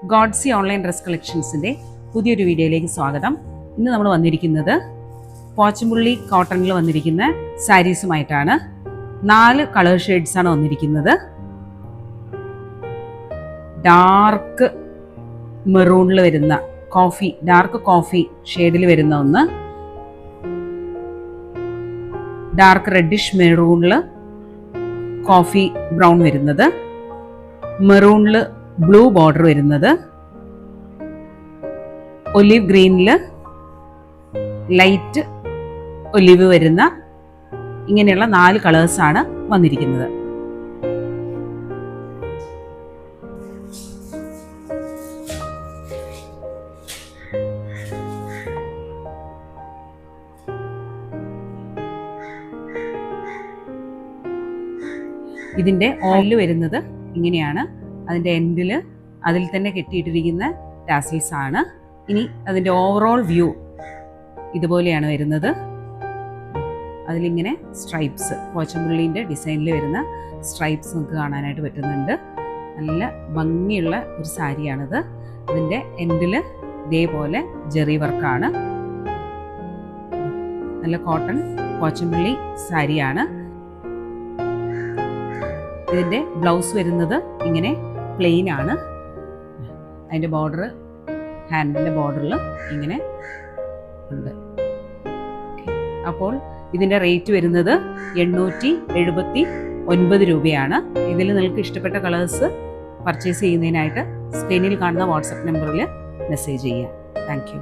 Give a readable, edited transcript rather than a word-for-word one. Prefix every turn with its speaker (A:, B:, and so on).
A: ഗോഡ്സി online dress കളക്ഷൻസിൻ്റെ പുതിയൊരു വീഡിയോയിലേക്ക് സ്വാഗതം. ഇന്ന് നമ്മൾ വന്നിരിക്കുന്നത് പോച്ചമ്പുള്ളി കോട്ടണിൽ വന്നിരിക്കുന്ന സാരീസുമായിട്ടാണ്. 4 കളർ ഷെയ്ഡ്സാണ് വന്നിരിക്കുന്നത്. ഡാർക്ക് മെറൂണിൽ വരുന്ന ഡാർക്ക് കോഫി ഷെയ്ഡിൽ വരുന്ന ഒന്ന്, ഡാർക്ക് റെഡിഷ് മെറൂണിൽ കോഫി ബ്രൗൺ വരുന്നത്, മെറൂണിൽ ബ്ലൂ ബോർഡർ വരുന്നത്, ഒലിവ് ഗ്രീനിൽ ലൈറ്റ് ഒലിവ് വരുന്ന, ഇങ്ങനെയുള്ള 4 കളേഴ്സാണ് വന്നിരിക്കുന്നത്. ഇതിൻ്റെ ഓയിൽ വരുന്നത് ഇങ്ങനെയാണ്. അതിൻ്റെ എൻഡിൽ അതിൽ തന്നെ കെട്ടിയിട്ടിരിക്കുന്ന ടാസിൽസ് ആണ്. ഇനി അതിൻ്റെ ഓവറോൾ വ്യൂ ഇതുപോലെയാണ് വരുന്നത്. അതിലിങ്ങനെ സ്ട്രൈപ്സ്, പോച്ചമ്പുള്ളീൻ്റെ ഡിസൈനിൽ വരുന്ന സ്ട്രൈപ്സ് നമുക്ക് കാണാനായിട്ട് പറ്റുന്നുണ്ട്. നല്ല ഭംഗിയുള്ള ഒരു സാരിയാണിത്. അതിൻ്റെ എൻഡിൽ ഇതേപോലെ ജെറി വർക്കാണ്. നല്ല കോട്ടൺ പോച്ചമ്പുള്ളി സാരിയാണ്. ഇതിൻ്റെ ബ്ലൗസ് വരുന്നത് ഇങ്ങനെ പ്ലെയിൻ ആണ്. അതിൻ്റെ ബോർഡർ, ഹാൻഡിൻ്റെ ബോർഡറിൽ ഇങ്ങനെ ഉണ്ട്. അപ്പോൾ ഇതിൻ്റെ റേറ്റ് വരുന്നത് 879 രൂപയാണ്. ഇതിൽ നിങ്ങൾക്ക് ഇഷ്ടപ്പെട്ട കളേഴ്സ് പർച്ചേസ് ചെയ്യുന്നതിനായിട്ട് സ്ക്രീനിൽ കാണുന്ന വാട്സപ്പ് നമ്പറിൽ മെസ്സേജ് ചെയ്യാം. Thank you.